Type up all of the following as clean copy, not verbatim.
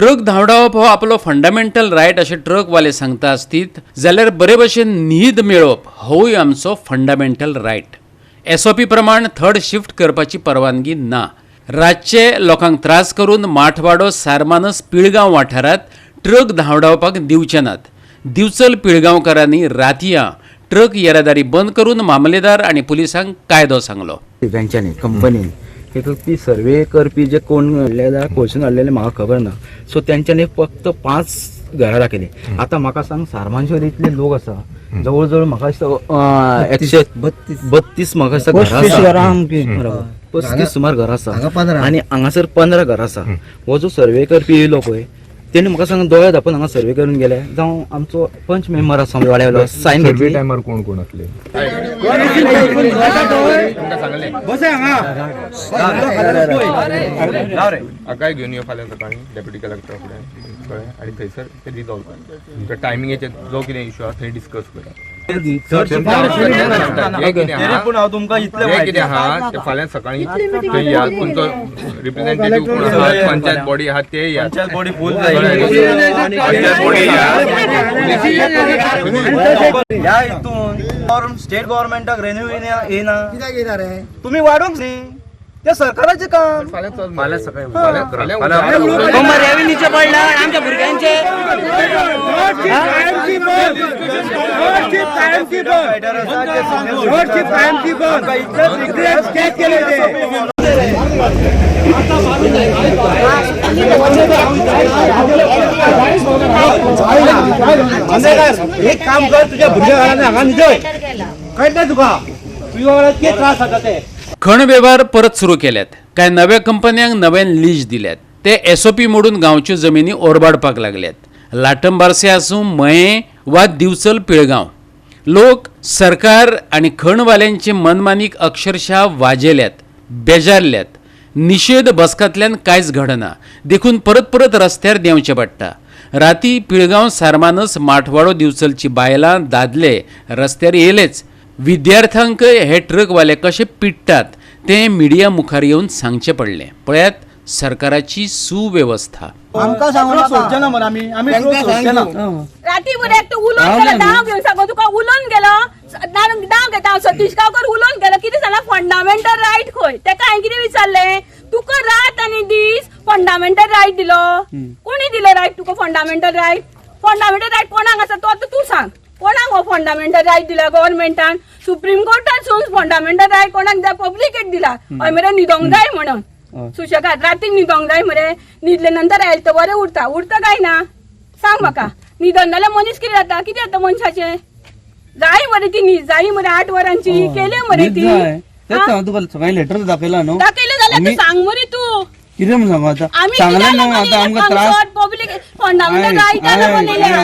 Truck धांवडावप हो आपलो fundamental right अशें ट्रकवाले सांगता आसतीत जाल्यार बरे भशेन न्हीद मेळोवप होय आमचो फंडामेंटल रायट. SOP प्रमाण थर्ड शिफ्ट करपाची परवानगी ना. रातचे लोकांक त्रास करून माठवाडो सारमानस पिळगांव वाठारांत ट्रक धांवडावपाक दिवचे नात. दिवचल पिळगांवकारांनी रातयां ट्रक येरादारी बंद करून मामलेदार आनी पुलिसांक कायदो सांगलो. बँकांनी कंपनीन ती सर्वे करपी जे कोण क्वेश्चन हाडलेले म्हाका खबर ना. सो तेंच्यांनी फक्त 5 घरां दाखयली. आता म्हाका सांग सारमानशेर इतले लोक आसा जवळ जवळ म्हाका दिसता 132 म्हाका दिसता घरां आसा. 35 सुमार घरां आसा आनी हांगासर 15 घरां आसा. हो जो सर्वे करपी येयलो पळय तेणी म्हाका सांग दोळे धापून हांगा सर्वे करून गेले. जावं आमचो पंच मेंबर आसा वाड्यावयलो सायन घेतली. टायमार कोण कोण आसले आकाय घेवन यो फाल्यां सकाळीं डेप्युटी कलेक्टरा फुडें कळ्ळें आनी थंयसर ते रिजॉल्व कर. तुमच्या टायमिंगेचे जो कितें इश्यू आसा थंय डिस्कस करा. कितें आहा ते फाल्यां सकाळीं थंय या. तुमचो रिप्रेझेंटेटिव्ह कोण आहा पंचायत बॉडी आहा ते या. स्टेट गव्हर्नमेंटाक रेन्यू येना तुम्ही वाडोंक न्ही ते सरकाराचें काम. फाल्यां सकाळीं रेव्हेन्यूचे पडला आमच्या भुरग्यांचे एक काम कर तुझ्या भुरग्या घरांना हांगा न्हिदय कळटा तुका तुझ्या घरात कितें त्रास जाता ते. खण वेव्हार परत सुरू केल्यात. कांय नव्या कंपन्यांक नव्यान लीज दिल्यात. ते SOP मोडून गांवच्यो जमिनी ओरबाडपाक लागल्यात. लाटंबारसे आसूं मये वा दिवचल पिळगांव लोक सरकार आनी खणवाल्यांचे मनमानीक अक्षरशः वाजेल्यात, बेजारल्यात. निषेध बसकांतल्यान कांयच घडना देखून परत परत रस्त्यार देंवचें पडटा. राती पिळगांव सारमानस माठवाडो दिवचलची बायलां दादले रस्त्यार येयलेच. विद्यार्थ्यांक हे ट्रकवाले कशे पिट्टात तें मिडिया मुखार येवन सांगचें पडलें. पळयात सरकाराची सुवेवस्था. आमकां सांगून सोडचे ना म्हणून आमी सोडचे ना. राती बरे तू उलोवन गेलो डाव घेवन सांगो तुका उलोवन गेलो डाव घेता सतीश गांवकर उलोवन गेलो कितें सांगला फंडामेंटल रायट खंय तेका हांवें कितें विचारलें तुका रात आनी दीस फंडामेंटल रायट दिलो. कोणी दिलो रायट तुका फंडामेंटल रायट? फंडामेंटल रायट कोणाक आसा तो आतां तूं सांग. कोणाक हो फंडामेंटल रायट दिला गव्हर्नमेंटान? सुप्रीम कोर्टान फंडामेंटल रायट कोणाक दिला? पब्लिकेट दिला. हय मरे न्हिदोंक जाय म्हणून सुशेगाद रातीक न्हिदोंक जाय मरे. न्हिदले नंतर हेल्थ बरें उरता काय ना सांग म्हाका. न्हिदन जाल्यार मनीस कितें जाता जाता मनशाचें? जाय मरे ती न्हीद जाय मरे 8 वरांची केले मरे ती. सकाळी लेटर दाखयला न्हू दाखयले जाल्यार सांग मरे तू कितें म्हण सांगू आता सांगलें न्हू आता आमकां त्रास पब्लिक फंडामेंटल रायटान बनयल्या.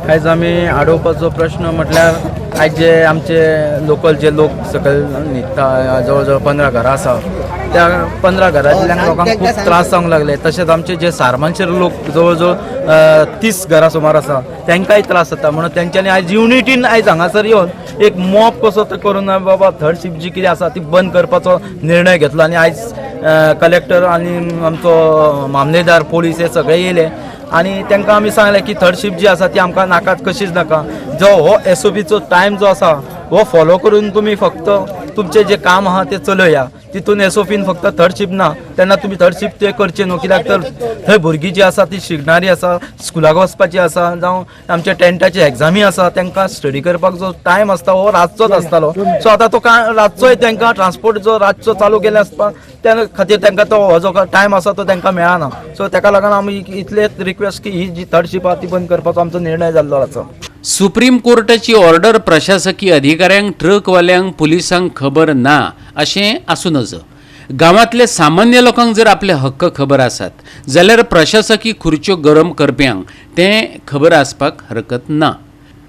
आयज आमी आडोवपाचो प्रश्न म्हटल्यार आयज जे आमचे लोकल जे लोक सकयल न्हिदता जवळ जवळ 15 घरां आसा त्या 15 घरांतल्यान लोकांक खूब त्रास जावंक लागले. तशेंच आमचे जे सारमानशेर लोक जवळ जवळ 30 घरां सुमार आसा तांकांय त्रास जाता. म्हणून तेंच्यांनी आयज युनिटीन आयज हांगासर येवन एक मॉब कसो करून बाबा थर्ड शिफ्ट जी कितें आसा ती बंद करपाचो निर्णय घेतलो. आनी आयज कलेक्टर आनी आमचो मामलेदार पोलीस हे सगळे येयले आनी तांकां आमी सांगलें की थर्ड शिफ्ट जी आसा ती आमकां नाकात कशीच नाका. जो हो SOPचो टायम जो आसा हो फॉलो करून तुमी फक्त तुमचें जें काम आहा तें चलया. तितून SOPन फक्त थर्ड शिफ्ट ना तेन्ना तुमी थर्ड शिफ्ट ते करचे न्हू. कित्याक तर थंय भुरगीं जीं आसा ती शिकणारी आसा स्कुलाक वचपाची आसा जावं आमच्या टेंटाची एग्जामी आसा तांकां स्टडी करपाक जो टायम आसता हो रातचोच आसतालो. सो आतां तो रातचोय तांकां ट्रान्सपोर्ट जो रातचो चालू केले आसता त्या खातीर तांकां तो हो जो टायम आसा तो तांकां मेळना. सो ताका लागून आमी इतलेच रिक्वेस्ट की ही जी थर्ड शिफ्ट आहा ती बंद करपाचो आमचो निर्णय जाल्लो आसा. सुप्रीम कोर्टाची ऑर्डर प्रशासकीय अधिकाऱ्यांक ट्रकवाल्यांक पुलिसांक खबर ना अशें आसूं नज. गांवांतले सामान्य लोकांक जर आपले हक्क खबर आसात जाल्यार प्रशासकीय खुर्च्यो गरम करप्यांक तें खबर आसपाक हरकत ना.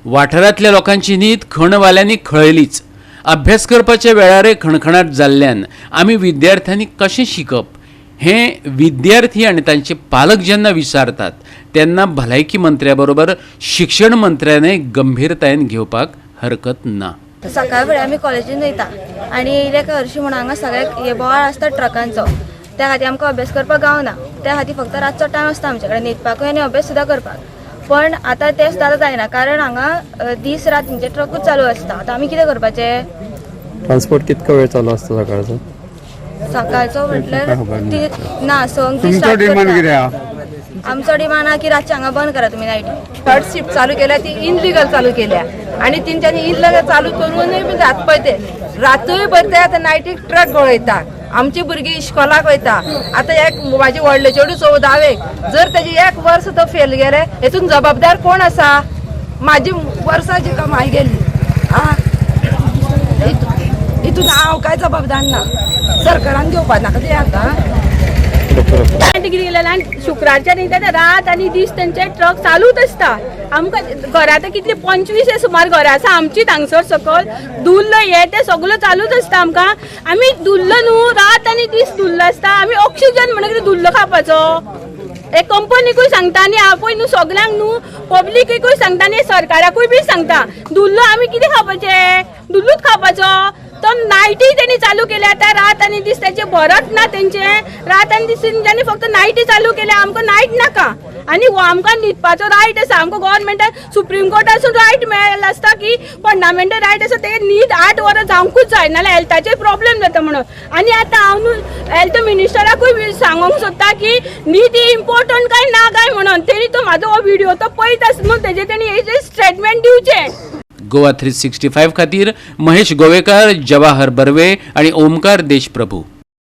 वाठारांतल्या लोकांची न्हीद खणवाल्यांनी खळयलीच. अभ्यास करपाच्या वेळारय खणखणाट जाल्ल्यान आमी विद्यार्थ्यांनी कशें शिकप हें विद्यार्थी आनी तांचे पालक जेन्ना विचारतात तेन्ना भलायकी मंत्र्या बरोबर शिक्षण मंत्र्यानय गंभीरतायेन घेवपाक हरकत ना. सकाळ फुडें आमी कॉलेजीन वयता आनी येयले काय हरशीं म्हणून हांगा सगळ्याक हे बोवाळ आसता ट्रकांचो. त्या खातीर आमकां अभ्यास करपाक गावना. त्या खातीर फक्त रातचो टायम आसता आमचे कडेन न्हिदपाकूय आनी अभ्यास सुद्दां करपाक. पण आतां तें सुद्दां जायना कारण हांगा दीस रात तेंचे ट्रकूच चालू आसता. आतां आमी कितें करपाचें? ट्रान्सपोर्ट कितको वेळ चालू असतो सकाळचो? सकाळचो म्हटल्यार ना संक आमचो डिमांड आहा की रातचे हांगा बंद करा तुमी नायटी. थर्ड शिफ्ट चालू केल्या ती इनलिगल चालू केल्या आणि तेंच्यांनी इनलिगल चालू करूनय बी जात पळय ते रातूय भर ते आतां नायटीक ट्रक गळयता. आमची भुरगीं इश्कोलाक वयता. आतां एक म्हाजी व्हडले चेडूं 14वेक जर तेजे 1 वर्स तो फेल गेले हेतून जबाबदार कोण आसा? म्हाजी वर्साची कमाई गेली. हितून हांव काय जबाबदार ना. सरकारान घेवपाक नाका ते आतां. कितें केलें आनी शुक्रारच्या न्हिदता रात आनी दीस तेंचे ट्रक चालूच आसता. आमकां घरा आतां कितले 25 सुमार घरां आसा आमचीच हांगसर सकयल. दुल्ल हे ते सगळो चालूच आसता आमकां. आमी दुल्ल न्हू रात आनी दीस दुल्ल आसता. आमी ऑक्सिजन म्हणून कितें दुल्ल खावपाचो? हे कंपनीकूय सांगता आनी हांव न्हू सगळ्यांक न्हू पब्लिकूय सांगता आनी सरकाराकूय बी सांगता दुल्लो आमी कितें खावपाचें? दुल्लूच खावपाचो. तो नायटी तेणी चालू केल्या आतां रात आनी दीस तेचे भरत ना तेंचे. रात आनी दीस तेंच्यांनी फक्त नायटी चालू केल्या. आमकां नायट नाका आनी आमकां न्हिदपाचो रायट आसा. आमकां गव्हर्नमेंटान सुप्रीम कोर्टासून रायट मेळ्ळो आसता की फंडामेंटल रायट आसा ते न्हीद 8 वरां जावंकूच जाय नाल्यार हेल्थाचे प्रॉब्लेम जाता म्हणून. आनी आतां हांव न्हू हेल्थ मिनिस्टराकूय सांगूंक सोदता की न्हीद ही इम्पॉर्टंट काय ना काय म्हणून. तेणी तो म्हाजो हो व्हिडिओ तो पळयत आसता म्हणून तेजे तेणी हेजे स्टेटमेंट दिवचें. गोवा 365 खातीर महेश गोवेकार, जवाहर बर्वे आणि ओमकार देशप्रभू.